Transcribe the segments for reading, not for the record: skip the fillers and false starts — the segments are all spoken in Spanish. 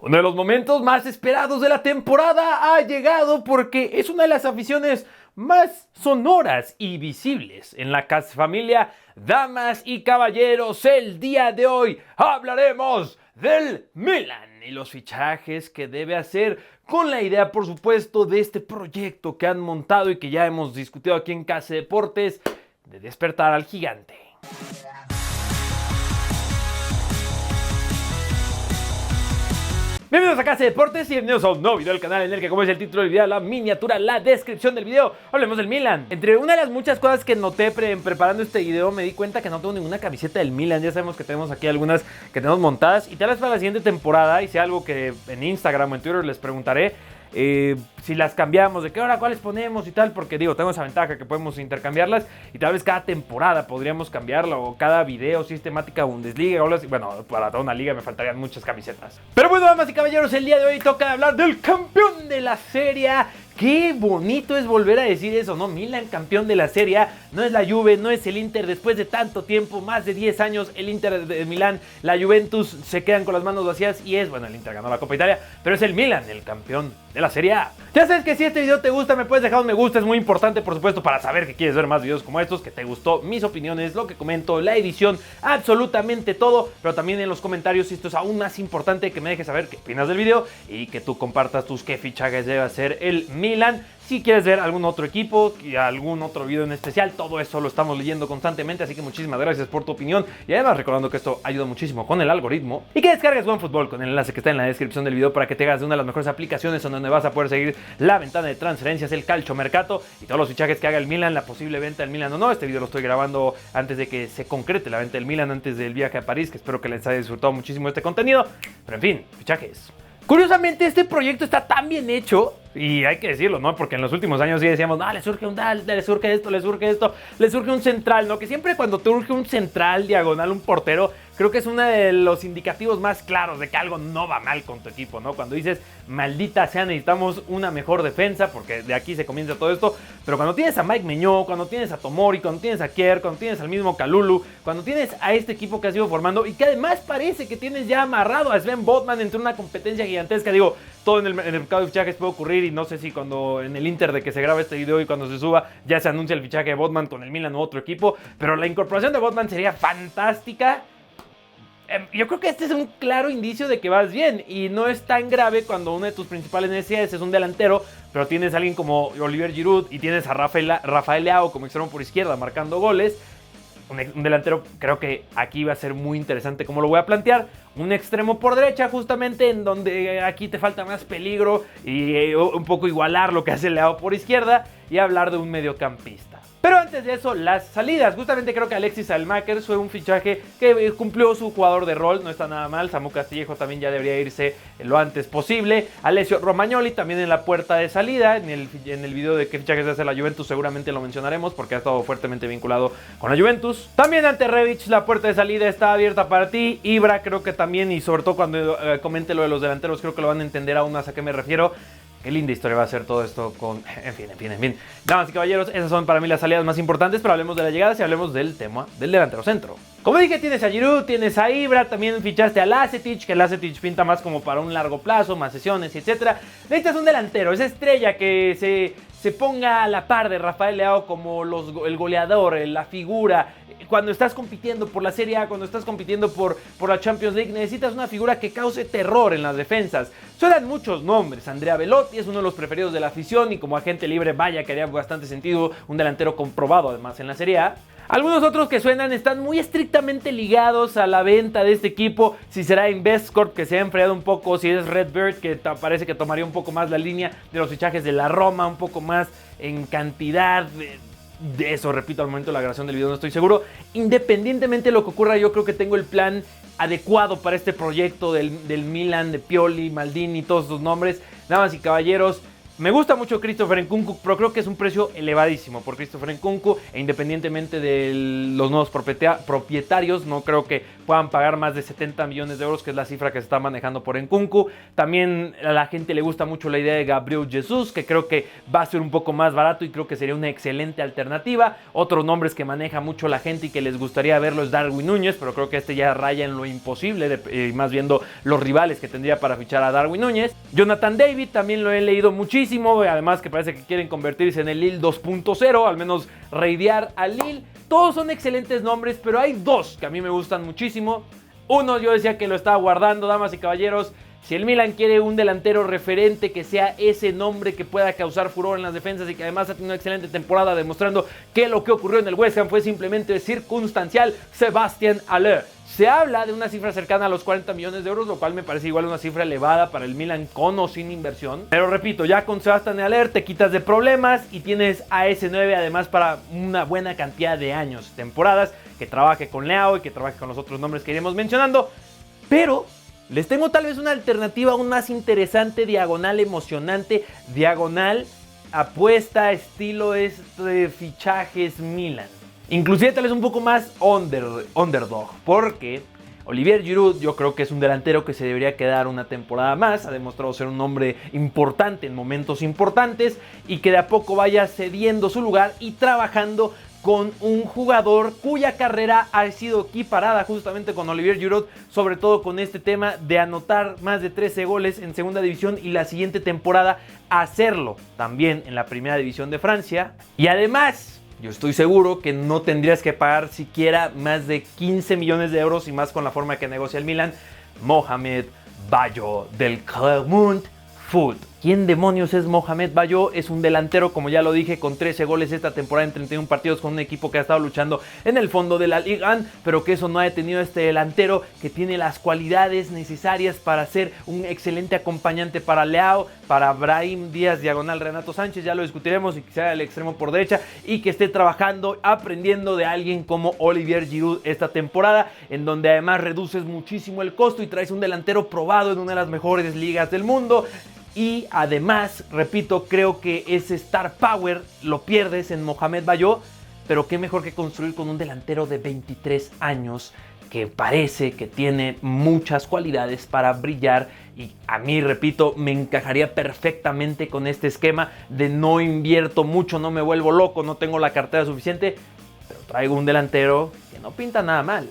Uno de los momentos más esperados de la temporada ha llegado porque es una de las aficiones más sonoras y visibles en la casa familia. Damas y caballeros, el día de hoy hablaremos del Milan y los fichajes que debe hacer con la idea, por supuesto, de este proyecto que han montado y que ya hemos discutido aquí en Casa Deportes, de despertar al gigante. Bienvenidos a Casa Deportes y bienvenidos a un nuevo video del canal en el que, como es el título del video, la miniatura, la descripción del video, hablemos del Milan. Entre una de las muchas cosas que noté preparando este video, me di cuenta que no tengo ninguna camiseta del Milan. Ya sabemos que tenemos aquí algunas que tenemos montadas y tal vez para la siguiente temporada, y sea algo que en Instagram o en Twitter les preguntaré, si las cambiamos, de qué hora, cuáles ponemos y tal, porque digo, tengo esa ventaja que podemos intercambiarlas y tal vez cada temporada podríamos cambiarla, o cada video sistemática Bundesliga, o bueno, para toda una liga me faltarían muchas camisetas. Pero bueno, damas y caballeros, el día de hoy toca hablar del campeón de la Serie A. Qué bonito es volver a decir eso, ¿no? Milan, campeón de la Serie A. No es la Juve, no es el Inter. Después de tanto tiempo, más de 10 años, el Inter de Milán, la Juventus se quedan con las manos vacías y es, bueno, el Inter ganó la Copa Italia, pero es el Milan el campeón de la Serie A. Ya sabes que si este video te gusta, me puedes dejar un me gusta, es muy importante, por supuesto, para saber que quieres ver más videos como estos, que te gustó mis opiniones, lo que comento, la edición, absolutamente todo, pero también en los comentarios, y esto es aún más importante, que me dejes saber qué opinas del video y que tú compartas tus qué fichajes debe hacer el Milan. Si quieres ver algún otro equipo y algún otro video en especial, todo eso lo estamos leyendo constantemente, así que muchísimas gracias por tu opinión, y además recordando que esto ayuda muchísimo con el algoritmo, y que descargues OneFootball con el enlace que está en la descripción del video para que te hagas de una de las mejores aplicaciones donde vas a poder seguir la ventana de transferencias, el calciomercato y todos los fichajes que haga el Milan, la posible venta del Milan o no. Este video lo estoy grabando antes de que se concrete la venta del Milan, antes del viaje a París, que espero que les haya disfrutado muchísimo este contenido, pero en fin, fichajes. Curiosamente, este proyecto está tan bien hecho, y hay que decirlo, ¿no? Porque en los últimos años sí decíamos, no, le surge un tal, le surge esto, le surge un central, ¿no? Que siempre cuando te urge un central, diagonal, un portero, creo que es uno de los indicativos más claros de que algo no va mal con tu equipo, ¿no? Cuando dices, maldita sea, necesitamos una mejor defensa, porque de aquí se comienza todo esto. Pero cuando tienes a Mike Maignan, cuando tienes a Tomori, cuando tienes a Kjær, cuando tienes al mismo Kalulu, cuando tienes a este equipo que has ido formando y que además parece que tienes ya amarrado a Sven Botman entre una competencia gigantesca, digo, todo en el mercado de fichajes puede ocurrir, y no sé si cuando en el Inter de que se graba este video y cuando se suba ya se anuncia el fichaje de Botman con el Milan u otro equipo, pero la incorporación de Botman sería fantástica. Yo creo que este es un claro indicio de que vas bien, y no es tan grave cuando una de tus principales necesidades es un delantero, pero tienes a alguien como Olivier Giroud y tienes a Rafael Leao como extremo por izquierda marcando goles. Un delantero, creo que aquí va a ser muy interesante como lo voy a plantear. Un extremo por derecha, justamente en donde aquí te falta más peligro, y un poco igualar lo que hace Leao por izquierda, y hablar de un mediocampista. Pero antes de eso, las salidas. Justamente creo que Alexis Almakers fue un fichaje que cumplió su jugador de rol, no está nada mal. Samu Castillejo también ya debería irse lo antes posible. Alessio Romagnoli también en la puerta de salida. En el video de qué fichajes hace la Juventus seguramente lo mencionaremos, porque ha estado fuertemente vinculado con la Juventus. También ante Rebic, la puerta de salida está abierta para ti. Ibra creo que también, y sobre todo cuando comente lo de los delanteros, creo que lo van a entender aún más a qué me refiero. Qué linda historia va a ser todo esto con... En fin. Damas y caballeros, esas son para mí las salidas más importantes, pero hablemos de las llegadas y hablemos del tema del delantero centro. Como dije, tienes a Giroud, tienes a Ibra, también fichaste a Lazetic, que Lazetic pinta más como para un largo plazo, más sesiones, etc. Necesitas un delantero, esa estrella que se ponga a la par de Rafael Leao como el goleador, la figura. Cuando estás compitiendo por la Serie A, cuando estás compitiendo por la Champions League, necesitas una figura que cause terror en las defensas. Suenan muchos nombres. Andrea Belotti es uno de los preferidos de la afición, y como agente libre, vaya que haría bastante sentido, un delantero comprobado además en la Serie A. Algunos otros que suenan están muy estrictamente ligados a la venta de este equipo. Si será Investcorp, que se ha enfriado un poco, si es Redbird, que parece que tomaría un poco más la línea de los fichajes de la Roma, un poco más en cantidad. De eso, repito, al momento de la grabación del video no estoy seguro. Independientemente de lo que ocurra, yo creo que tengo el plan adecuado para este proyecto del Milan, de Pioli, Maldini, todos sus nombres. Damas y caballeros, Me gusta mucho Christopher Nkunku, pero creo que es un precio elevadísimo por Christopher Nkunku, e independientemente de los nuevos propietarios, no creo que puedan pagar más de 70 millones de euros, que es la cifra que se está manejando por Nkunku. También a la gente le gusta mucho la idea de Gabriel Jesús, que creo que va a ser un poco más barato y creo que sería una excelente alternativa. Otros nombres que maneja mucho la gente y que les gustaría verlo es Darwin Núñez, pero creo que este ya raya en lo imposible, más viendo los rivales que tendría para fichar a Darwin Núñez. Jonathan David también lo he leído muchísimo, además que parece que quieren convertirse en el Lille 2.0, al menos raidear al Lille. Todos son excelentes nombres, pero hay dos que a mí me gustan muchísimo. Uno, yo decía que lo estaba guardando, damas y caballeros. Si el Milan quiere un delantero referente que sea ese nombre que pueda causar furor en las defensas y que además ha tenido una excelente temporada demostrando que lo que ocurrió en el West Ham fue simplemente circunstancial, Sébastien Haller. Se habla de una cifra cercana a los 40 millones de euros, lo cual me parece igual una cifra elevada para el Milan con o sin inversión. Pero repito, ya con Sébastien Haller te quitas de problemas y tienes a ese 9 además para una buena cantidad de años, temporadas, que trabaje con Leao y que trabaje con los otros nombres que iremos mencionando. Pero les tengo tal vez una alternativa aún más interesante, diagonal emocionante, diagonal apuesta estilo fichajes Milan. Inclusive tal vez un poco más underdog, porque Olivier Giroud yo creo que es un delantero que se debería quedar una temporada más. Ha demostrado ser un hombre importante en momentos importantes y que de a poco vaya cediendo su lugar y trabajando con un jugador cuya carrera ha sido equiparada justamente con Olivier Giroud, sobre todo con este tema de anotar más de 13 goles en segunda división y la siguiente temporada hacerlo también en la primera división de Francia. Y además, yo estoy seguro que no tendrías que pagar siquiera más de 15 millones de euros y más con la forma que negocia el Milan, Mohamed Bayo del Clermont Foot. ¿Quién demonios es Mohamed Bayo? Es un delantero, como ya lo dije, con 13 goles esta temporada en 31 partidos con un equipo que ha estado luchando en el fondo de la Ligue 1, pero que eso no ha detenido a este delantero que tiene las cualidades necesarias para ser un excelente acompañante para Leao, para Brahim Díaz, diagonal Renato Sánchez, ya lo discutiremos, y que sea el extremo por derecha y que esté trabajando, aprendiendo de alguien como Olivier Giroud esta temporada, en donde además reduces muchísimo el costo y traes un delantero probado en una de las mejores ligas del mundo. Y además, repito, creo que ese star power lo pierdes en Mohamed Bayo, pero qué mejor que construir con un delantero de 23 años que parece que tiene muchas cualidades para brillar. Y a mí, repito, me encajaría perfectamente con este esquema de no invierto mucho, no me vuelvo loco, no tengo la cartera suficiente, pero traigo un delantero que no pinta nada mal.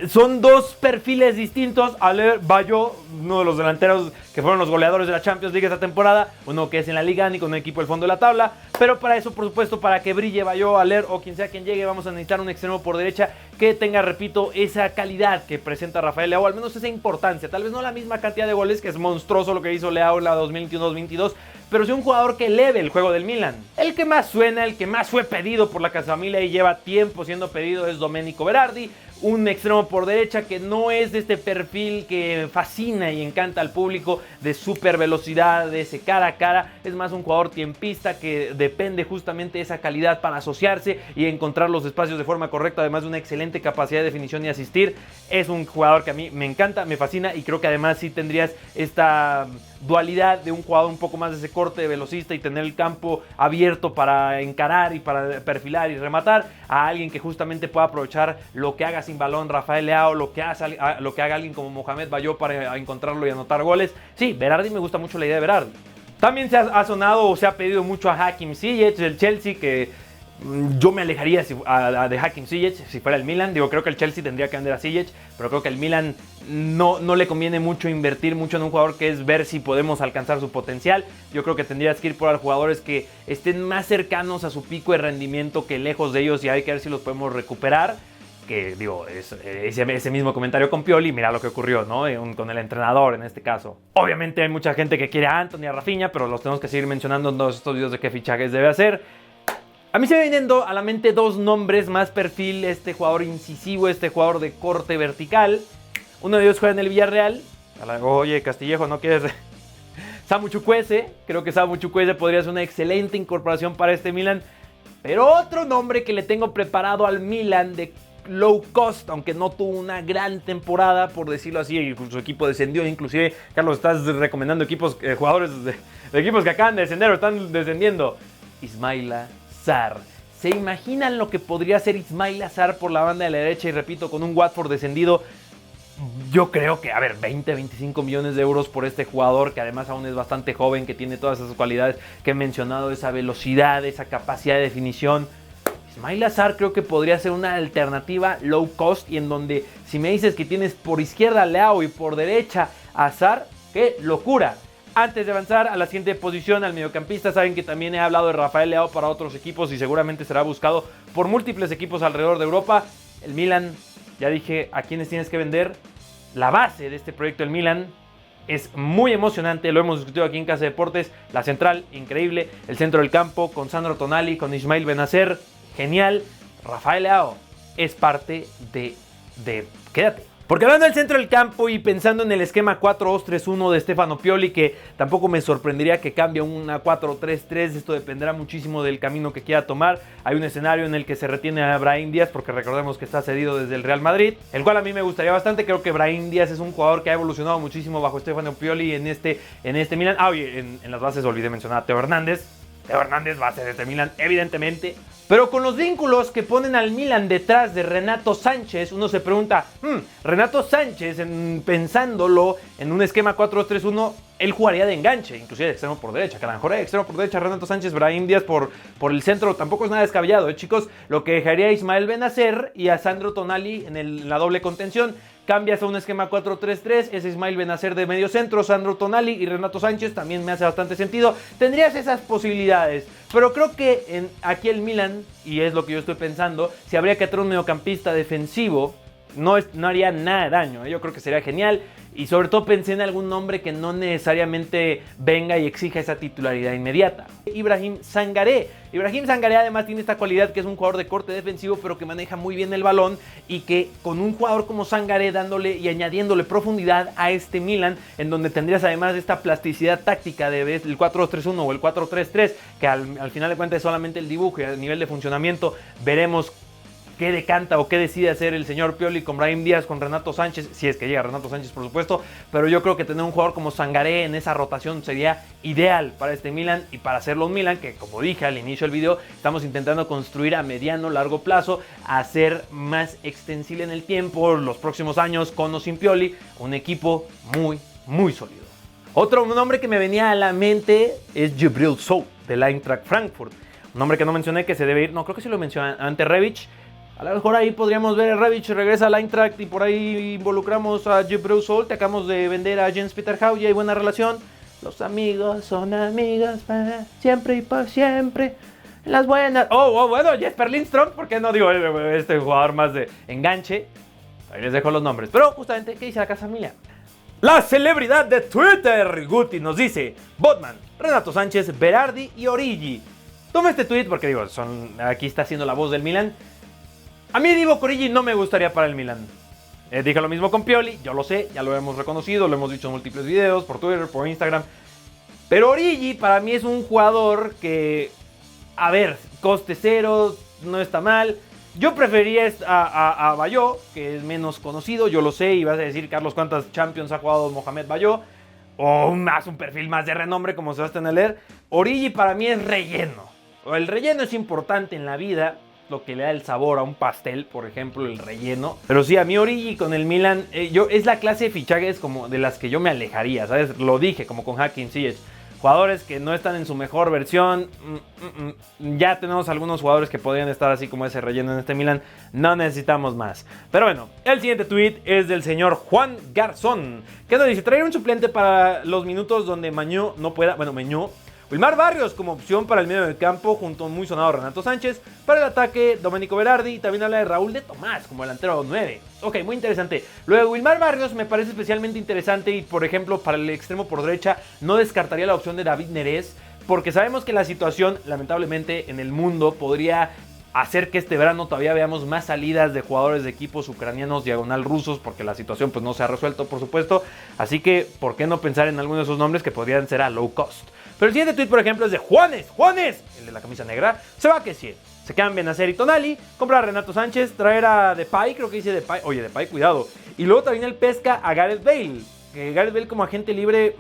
Son dos perfiles distintos. Haller, Bayo, uno de los delanteros que fueron los goleadores de la Champions League esta temporada, uno que es en la Liga y con un equipo del fondo de la tabla. Pero para eso, por supuesto, para que brille Bayo, Haller o quien sea quien llegue, vamos a necesitar un extremo por derecha que tenga, repito, esa calidad que presenta Rafael Leao, al menos esa importancia. Tal vez no la misma cantidad de goles, que es monstruoso lo que hizo Leao en la 2021-2022, pero sí un jugador que eleve el juego del Milan. El que más suena, el que más fue pedido por la Casafamilia y lleva tiempo siendo pedido es Domenico Berardi, un extremo por derecha que no es de este perfil que fascina y encanta al público de super velocidad, de ese cara a cara. Es más un jugador tiempista que depende justamente de esa calidad para asociarse y encontrar los espacios de forma correcta, además de una excelente capacidad de definición y asistir. Es un jugador que a mí me encanta, me fascina, y creo que además sí tendrías esta dualidad de un jugador un poco más de ese corte de velocista y tener el campo abierto para encarar y para perfilar y rematar, a alguien que justamente pueda aprovechar lo que haga sin balón Rafael Leao, lo que haga alguien como Mohamed Bayo para encontrarlo y anotar goles. Sí, Berardi, me gusta mucho la idea de Berardi. También se ha sonado o se ha pedido mucho a Hakim Ziyech del Chelsea, que yo me alejaría de Hakim Ziyech si fuera el Milan. Digo, creo que el Chelsea tendría que vender a Ziyech, pero creo que el Milan no le conviene mucho invertir mucho en un jugador que es ver si podemos alcanzar su potencial. Yo creo que tendrías que ir por jugadores que estén más cercanos a su pico de rendimiento que lejos de ellos, y hay que ver si los podemos recuperar. Que digo, ese mismo comentario con Pioli, mira lo que ocurrió, ¿no? Con el entrenador en este caso. Obviamente hay mucha gente que quiere a Antony, a Rafinha, pero los tenemos que seguir mencionando en todos estos videos de qué fichajes debe hacer. A mí se me vienen a la mente dos nombres más perfil, este jugador incisivo, este jugador de corte vertical. Uno de ellos juega en el Villarreal. Oye, Castillejo, ¿no quieres? Samu Chukwueze. Creo que Samu Chukwueze podría ser una excelente incorporación para este Milan. Pero otro nombre que le tengo preparado al Milan de low cost, aunque no tuvo una gran temporada, por decirlo así, y su equipo descendió. Inclusive, Carlos, estás recomendando jugadores de equipos que acaban de descender o están descendiendo. Ismaila Sarr. ¿Se imaginan lo que podría hacer Ismaila Sarr por la banda de la derecha? Y repito, con un Watford descendido, yo creo que, 20, 25 millones de euros por este jugador, que además aún es bastante joven, que tiene todas esas cualidades que he mencionado, esa velocidad, esa capacidad de definición. Ismaila Sarr creo que podría ser una alternativa low cost, y en donde, si me dices que tienes por izquierda a Leao y por derecha a Sarr, ¡qué locura! Antes de avanzar a la siguiente posición, al mediocampista, saben que también he hablado de Rafael Leao para otros equipos y seguramente será buscado por múltiples equipos alrededor de Europa. El Milan, ya dije a quiénes tienes que vender. La base de este proyecto del Milan es muy emocionante, lo hemos discutido aquí en Casa Deportes. La central, increíble. El centro del campo con Sandro Tonali, con Ismail Benacer, genial. Rafael Leao es parte de quédate. Porque hablando del centro del campo y pensando en el esquema 4-2-3-1 de Stefano Pioli, que tampoco me sorprendería que cambie a una 4-3-3, esto dependerá muchísimo del camino que quiera tomar. Hay un escenario en el que se retiene a Brahim Díaz, porque recordemos que está cedido desde el Real Madrid, el cual a mí me gustaría bastante. Creo que Brahim Díaz es un jugador que ha evolucionado muchísimo bajo Stefano Pioli en este Milan. Oye, en las bases olvidé mencionar a Theo Hernández. Theo Hernández, base de este Milan, evidentemente. Pero con los vínculos que ponen al Milan detrás de Renato Sánchez, uno se pregunta, Renato Sánchez, pensándolo en un esquema 4-2-3-1, él jugaría de enganche, inclusive de extremo por derecha, que a lo mejor de extremo por derecha Renato Sánchez, Brahim Díaz por el centro, tampoco es nada descabellado, chicos. Lo que dejaría a Ismael Benacer y a Sandro Tonali en la doble contención. Cambias a un esquema 4-3-3, es Ismail Benacer de medio centro, Sandro Tonali y Renato Sánchez, también me hace bastante sentido. Tendrías esas posibilidades, pero creo que aquí el Milan, y es lo que yo estoy pensando, si habría que traer un mediocampista defensivo, no haría nada de daño, yo creo que sería genial. Y sobre todo pensé en algún nombre que no necesariamente venga y exija esa titularidad inmediata. Ibrahim Sangaré. Ibrahim Sangaré además tiene esta cualidad que es un jugador de corte defensivo, pero que maneja muy bien el balón, y que con un jugador como Sangaré dándole y añadiéndole profundidad a este Milan, en donde tendrías además esta plasticidad táctica de el 4-2-3-1 o el 4-3-3, que al final de cuentas es solamente el dibujo, y a nivel de funcionamiento veremos qué decanta o qué decide hacer el señor Pioli con Brahim Díaz, con Renato Sánchez, si es que llega Renato Sánchez, por supuesto. Pero yo creo que tener un jugador como Sangaré en esa rotación sería ideal para este Milan, y para hacerlo un Milan que, como dije al inicio del video, estamos intentando construir a mediano, largo plazo, hacer más extensible en el tiempo, los próximos años, con o sin Pioli, un equipo muy, muy sólido. Otro nombre que me venía a la mente es Djibril Sow, del Eintracht Frankfurt. Un nombre que no mencioné, que se debe ir, no, creo que sí lo mencioné ante Rebic. A lo mejor ahí podríamos ver a Rebic, regresa al Eintracht y por ahí involucramos a Djibril Sow. Te acabamos de vender a Jens Peter Hauge, hay buena relación. Los amigos son amigos para siempre y por siempre. Las buenas. Bueno, Jesper Lindström, ¿por qué no digo este jugador más de enganche? Ahí les dejo los nombres. Pero justamente, ¿qué dice la Casa Milan? La celebridad de Twitter, Guti, nos dice: Botman, Renato Sánchez, Berardi y Origi. Toma este tweet porque digo, aquí está haciendo la voz del Milan. A mí Divock Origi no me gustaría para el Milan. Dije lo mismo con Pioli, yo lo sé, ya lo hemos reconocido, lo hemos dicho en múltiples videos, por Twitter, por Instagram. Pero Origi para mí es un jugador que, coste cero, no está mal. Yo preferiría a Bayo, que es menos conocido, yo lo sé, y vas a decir, Carlos, ¿cuántas Champions ha jugado Mohamed Bayo? O un perfil más de renombre como Sebastián Haller. Origi para mí es relleno. El relleno es importante en la vida, lo que le da el sabor a un pastel, por ejemplo, el relleno. Pero sí, a mí Origi con el Milan, es la clase de fichajes como de las que yo me alejaría, ¿sabes? Lo dije, como con Hakim Ziyech. Jugadores que no están en su mejor versión. Ya tenemos algunos jugadores que podrían estar así como ese relleno en este Milan. No necesitamos más. Pero bueno, el siguiente tweet es del señor Juan Garzón, que nos dice: traer un suplente para los minutos donde Mañó no pueda. Bueno, Mañó. Wilmar Barrios como opción para el medio del campo, junto a un muy sonado Renato Sánchez. Para el ataque, Domenico Berardi. Y también habla de Raúl de Tomás como delantero 9. Ok, muy interesante. Luego, Wilmar Barrios me parece especialmente interesante. Y por ejemplo, para el extremo por derecha, no descartaría la opción de David Neres, porque sabemos que la situación, lamentablemente, en el mundo podría hacer que este verano todavía veamos más salidas de jugadores de equipos ucranianos diagonal rusos, porque la situación pues no se ha resuelto, por supuesto. Así que, ¿por qué no pensar en alguno de esos nombres que podrían ser a low cost? Pero el siguiente tweet, por ejemplo, es de Juanes, el de la camisa negra. Se va que sí. Se quedan Benacer y Tonali, comprar a Renato Sánchez, traer a Depay, creo que dice Depay, oye Depay, cuidado. Y luego también el pesca a Gareth Bale, que Gareth Bale como agente libre,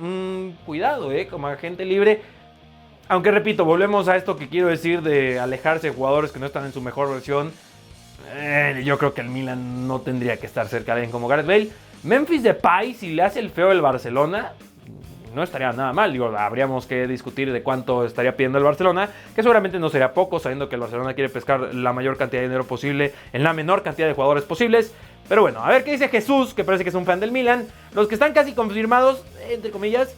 cuidado, como agente libre. Aunque repito, volvemos a esto que quiero decir de alejarse de jugadores que no están en su mejor versión. Yo creo que el Milan no tendría que estar cerca de alguien como Gareth Bale. Memphis Depay, si le hace el feo el Barcelona, no estaría nada mal. Digo, habríamos que discutir de cuánto estaría pidiendo el Barcelona, que seguramente no sería poco, sabiendo que el Barcelona quiere pescar la mayor cantidad de dinero posible en la menor cantidad de jugadores posibles. Pero bueno, a ver qué dice Jesús, que parece que es un fan del Milan. Los que están casi confirmados, entre comillas,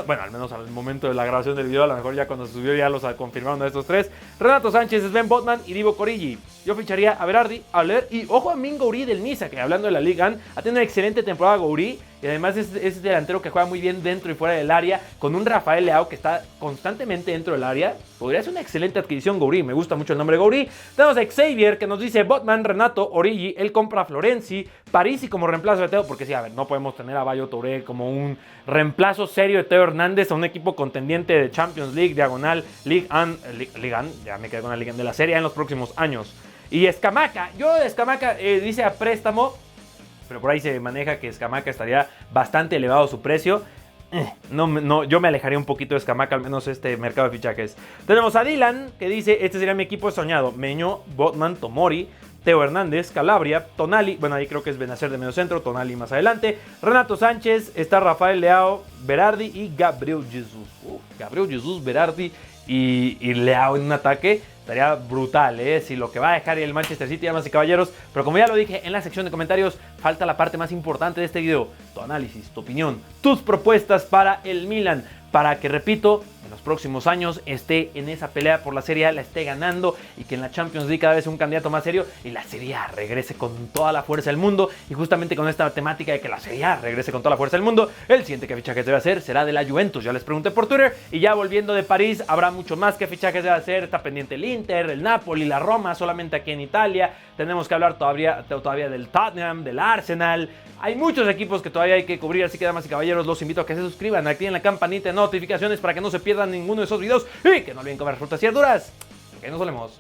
bueno, al menos al momento de la grabación del video, a lo mejor ya cuando se subió ya los confirmaron a estos tres. Renato Sánchez, Sven Botman y Divock Origi. Yo ficharía a Berardi, a Haller y ojo a Min Gouiri del Niza, que hablando de la Liga ha tenido una excelente temporada Gouiri. Y además es delantero que juega muy bien dentro y fuera del área, con un Rafael Leao que está constantemente dentro del área. Podría ser una excelente adquisición Gouiri, me gusta mucho el nombre de Gouiri. Tenemos a Xavier que nos dice Botman, Renato, Origi, él compra a Florenzi, Parisi como reemplazo de Teo, porque sí, a ver, no podemos tener a Bayo Touré como un reemplazo serio de Teo Hernández a un equipo contendiente de Champions League, diagonal, Ligue 1, ya me quedé con la Liga de la Serie A en los próximos años. Y Escamaca, dice a préstamo, pero por ahí se maneja que Escamaca estaría bastante elevado su precio. No, yo me alejaría un poquito de Escamaca, al menos este mercado de fichajes. Tenemos a Dylan, que dice, este sería mi equipo soñado. Meño, Botman, Tomori, Teo Hernández, Calabria, Tonali, bueno ahí creo que es Benacer de medio centro, Tonali más adelante, Renato Sánchez, está Rafael Leao, Berardi y Gabriel Jesus. Gabriel Jesus, Berardi y Leao en un ataque. Estaría brutal, si lo que va a dejar el Manchester City, damas y caballeros. Pero como ya lo dije en la sección de comentarios, falta la parte más importante de este video. Tu análisis, tu opinión, tus propuestas para el Milan. Para que, repito, en los próximos años esté en esa pelea por la Serie A, la esté ganando y que en la Champions League cada vez sea un candidato más serio y la Serie A regrese con toda la fuerza del mundo. Y justamente con esta temática de que la Serie A regrese con toda la fuerza del mundo, el siguiente que fichajes debe hacer será de la Juventus. Ya les pregunté por Twitter y ya volviendo de París habrá mucho más que fichajes debe hacer. Está pendiente el Inter, el Napoli, la Roma, solamente aquí en Italia. Tenemos que hablar todavía del Tottenham, del Arsenal. Hay muchos equipos que todavía hay que cubrir, así que damas y caballeros, los invito a que se suscriban, activen la campanita de notificaciones para que no se pierdan ninguno de esos videos y que no olviden comer frutas y verduras, que nos vemos.